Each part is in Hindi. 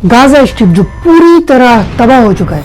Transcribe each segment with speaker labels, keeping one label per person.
Speaker 1: गाजा स्ट्रिप जो पूरी तरह तबाह हो चुका है।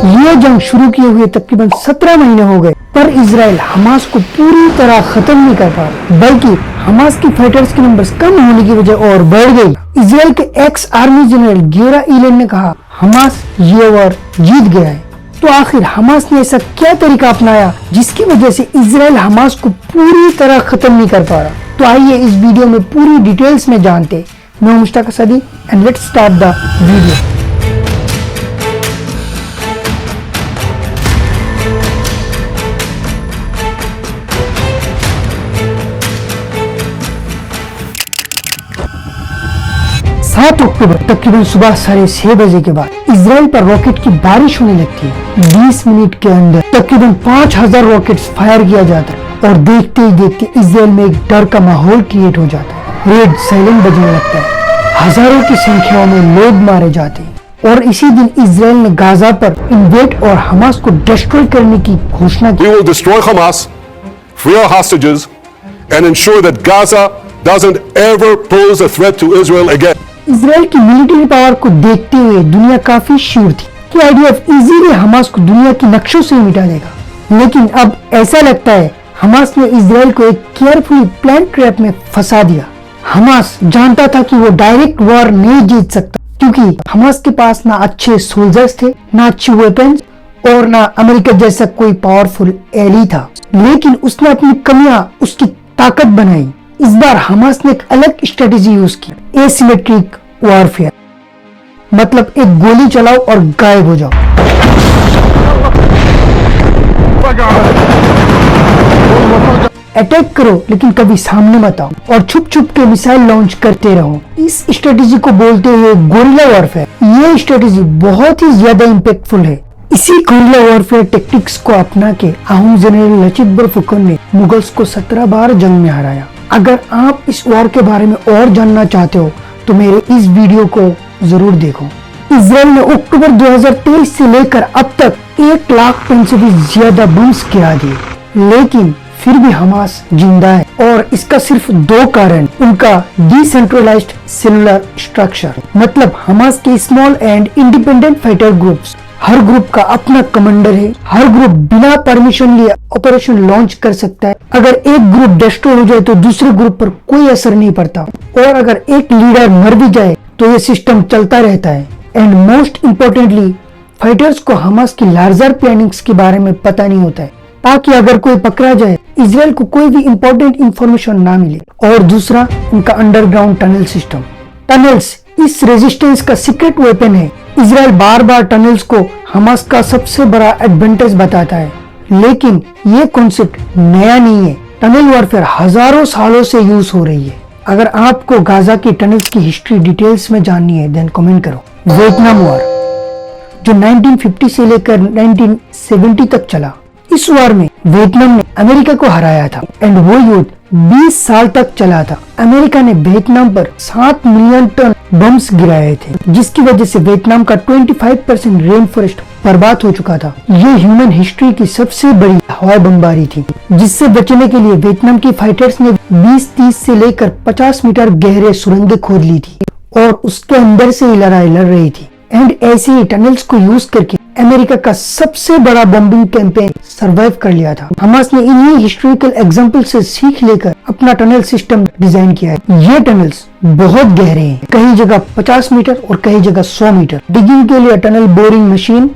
Speaker 1: यह जंग शुरू किए हुए तकरीबन 17 महीने हो गए, पर इजराइल हमास को पूरी तरह खत्म नहीं कर पा रहा, बल्कि हमास की फाइटर्स के नंबर्स कम होने की वजह और बढ़ गई। इजराइल के एक्स आर्मी जनरल गियोरा इलेन ने कहा, हमास ये वॉर जीत गया है। तो आखिर हमास ने ऐसा क्या तरीका अपनाया जिसकी वजह से इजराइल हमास को पूरी तरह खत्म नहीं कर पा रहा? तो आइए इस वीडियो में पूरी डिटेल्स में जानते। मैं हूं Mushtaq Asadi and let's start the video. अक्टूबर तकरीबन सुबह 6:30 बजे के बाद इजराइल पर रॉकेट की बारिश होने लगती है। 20 मिनट के अंदर तकरीबन 5000 रॉकेट्स फायर किया जाता है और देखते ही देखते इजराइल में एक डर का माहौल क्रिएट हो जाता है। रेड साइलेंट बजने लगता है, हजारों की संख्या में लोग मारे जाते हैं और इसी दिन इजराइल ने गाजा पर इन्वेड और हमास को डिस्ट्रॉय करने की घोषणा की।
Speaker 2: We will destroy Hamas, free our hostages, and ensure that Gaza doesn't ever pose a threat to Israel again.
Speaker 1: Israel की मिलिट्री पावर को देखते हुए दुनिया काफी श्योर थी कि आईडीएफ इजीली हमास को दुनिया के नक्शों से मिटा देगा, लेकिन अब ऐसा लगता है हमास ने इजराइल को एक केयरफुली प्लान ट्रैप में फंसा दिया। हमास जानता था कि वो डायरेक्ट वॉर नहीं जीत सकता, क्योंकि हमास के पास ना अच्छे सोल्जर्स थे, ना अच्छे वेपन्स और ना अमेरिका जैसा कोई पावरफुल एली था। लेकिन उसने अपनी कमियां उसकी ताकत बनाई। इस बार हमास ने एक अलग स्ट्रेटेजी यूज की, एसिमेट्रिक वॉरफेयर, मतलब एक गोली चलाओ और गायब हो जाओ। अटैक करो लेकिन कभी सामने मत आओ और छुप छुप के मिसाइल लॉन्च करते रहो। इस स्ट्रेटेजी को बोलते हैं गोरिल्ला वॉरफेयर। ये स्ट्रेटेजी बहुत ही ज्यादा इम्पैक्टफुल है। इसी गोरिल्ला वॉरफेयर टेक्टिक्स को अपना के आहूम जनरल लचित बोरफुकन ने मुगल्स को 17 बार जंग में हराया। अगर आप इस वॉर के बारे में और जानना चाहते हो तो मेरे इस वीडियो को जरूर देखो। इजराइल ने अक्टूबर 2023 से लेकर अब तक 1 लाख टन से भी ज्यादा बम्स गिरा दिए, लेकिन फिर भी हमास जिंदा है और इसका सिर्फ 2 कारण। उनका डिसेंट्रलाइज्ड सेलुलर स्ट्रक्चर, मतलब हमास के small and independent fighter groups, her group का अपना कमांडर है। हर ग्रुप बिना परमिशन लिए ऑपरेशन लॉन्च कर सकता है। अगर एक ग्रुप डिस्ट्रॉय हो जाए तो दूसरे ग्रुप पर कोई असर नहीं पड़ता, और अगर एक लीडर मर भी जाए तो ये सिस्टम चलता रहता है। एंड मोस्ट इम्पोर्टेंटली, फाइटर्स को हमास की लार्जर प्लानिंग्स के बारे में पता नहीं होता है, ताकि अगर कोई पकड़ा जाए इजराइल को कोई भी इम्पोर्टेंट इंफॉर्मेशन ना मिले। और दूसरा, उनका अंडरग्राउंड टनल सिस्टम। टनल्स इस रेजिस्टेंस का सीक्रेट वेपन है। इजराइल बार बार टनल्स को हमास का सबसे बड़ा एडवांटेज बताता है, लेकिन ये कॉन्सेप्ट नया नहीं है। टनल वॉरफेयर हजारों सालों से यूज हो रही है। अगर आपको गाजा की टनल्स की हिस्ट्री डिटेल्स में जाननी है देन कमेंट करो। वियतनाम वॉर जो 1950 से लेकर 1970 तक चला, इस वॉर में वियतनाम ने अमेरिका को हराया था एंड वो युद्ध 20 साल तक चला था। अमेरिका ने वियतनाम पर 7 मिलियन टन बम्स गिराए थे, जिसकी वजह से वियतनाम का 25% रेन फॉरेस्ट बर्बाद हो चुका था। ये ह्यूमन हिस्ट्री की सबसे बड़ी हवाई बमबारी थी, जिससे बचने के लिए वियतनाम की फाइटर्स ने 20-30 से लेकर 50 मीटर गहरे सुरंगें खोद ली थी और उसके अंदर से ही लड़ाई लड़ रही थी। एंड ऐसे ही टनल्स को यूज करके अमेरिका का सबसे बड़ा बॉम्बिंग कैंपेन सरवाइव कर लिया था। हमास ने इन्हीं हिस्टोरिकल एग्जांपल से सीख लेकर अपना टनल सिस्टम डिजाइन किया है। ये टनल्स बहुत गहरे हैं, कई जगह 50 मीटर और कई जगह 100 मीटर। डिगिंग के लिए टनल बोरिंग मशीन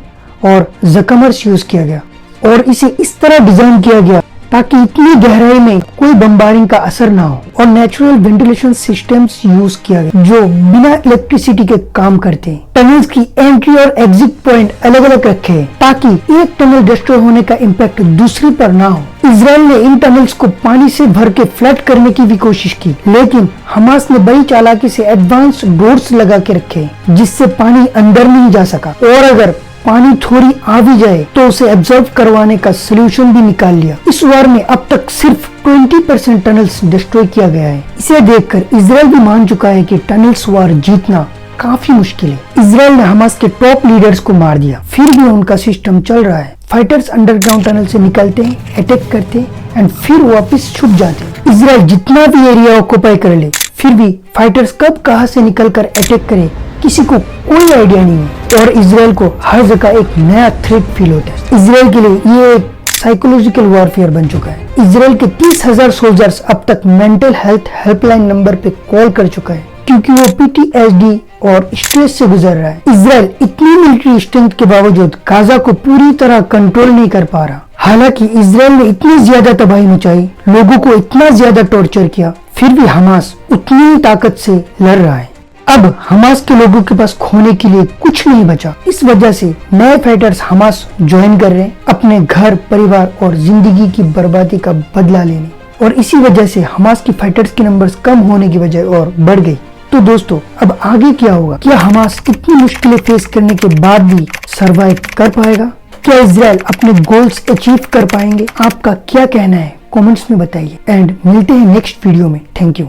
Speaker 1: और जकमर्स यूज किया गया और इसे इस तरह डिजाइन किया गया ताकि इतनी गहराई में कोई बम्बारिंग का असर ना हो। और नेचुरल वेंटिलेशन सिस्टम्स यूज किया गया जो बिना इलेक्ट्रिसिटी के काम करते हैं। टनल्स की एंट्री और एग्जिट पॉइंट अलग अलग रखे हैं ताकि एक टनल डिस्ट्रॉय होने का इम्पैक्ट दूसरी पर ना हो। इजराइल ने इन टनल्स को पानी से भर के फ्लड करने की भी कोशिश की, लेकिन हमास ने बड़ी चालाकी से एडवांस डोर्स लगा के रखे जिससे पानी अंदर नहीं जा सका, और अगर पानी थोड़ी आ भी जाए तो उसे एब्जॉर्ब करवाने का सोल्यूशन भी निकाल लिया। इस वॉर में अब तक सिर्फ 20% टनल्स डिस्ट्रॉय किया गया है। इसे देखकर इजराइल भी मान चुका है कि टनल्स वॉर जीतना काफी मुश्किल है। इजराइल ने हमास के टॉप लीडर्स को मार दिया, फिर भी उनका सिस्टम चल रहा है। फाइटर्स अंडरग्राउंड टनल से निकलते हैं, अटैक करते हैं एंड फिर वापस छुप जाते। इजराइल जितना भी एरिया ऑक्युपाई कर ले, फिर भी फाइटर्स कब कहां से निकलकर अटैक करे किसी को कोई आइडिया नहीं है और इजराइल को हर जगह एक नया थ्रेट फील होता है। इजराइल के लिए ये एक साइकोलॉजिकल वॉरफेयर बन चुका है। इजराइल के 30,000 सोल्जर्स अब तक मेंटल हेल्थ हेल्पलाइन नंबर पे कॉल कर चुका है क्योंकि वो PTSD और स्ट्रेस से गुजर रहा है। इजराइल इतनी मिलिट्री स्ट्रेंथ के बावजूद गाजा को पूरी तरह कंट्रोल नहीं कर पा रहा। हालांकि इजराइल ने इतनी ज्यादा तबाही मचाई, लोगों को इतना ज्यादा टॉर्चर किया, फिर भी हमास उतनी ही ताकत से लड़ रहा है। अब हमास के लोगों के पास खोने के लिए कुछ नहीं बचा। इस वजह से नए फाइटर्स हमास ज्वाइन कर रहे हैं अपने घर, परिवार और जिंदगी की बर्बादी का बदला लेने, और इसी वजह से हमास की फाइटर्स के नंबर्स कम होने की बजाय और बढ़ गई। तो दोस्तों, अब आगे क्या होगा? क्या हमास इतनी मुश्किलें फेस करने के बाद भी सरवाइव कर पाएगा? क्या इजराइल अपने गोल्स अचीव कर पाएंगे? आपका क्या कहना है कमेंट्स में बताइए एंड मिलते हैं नेक्स्ट वीडियो में। Thank you.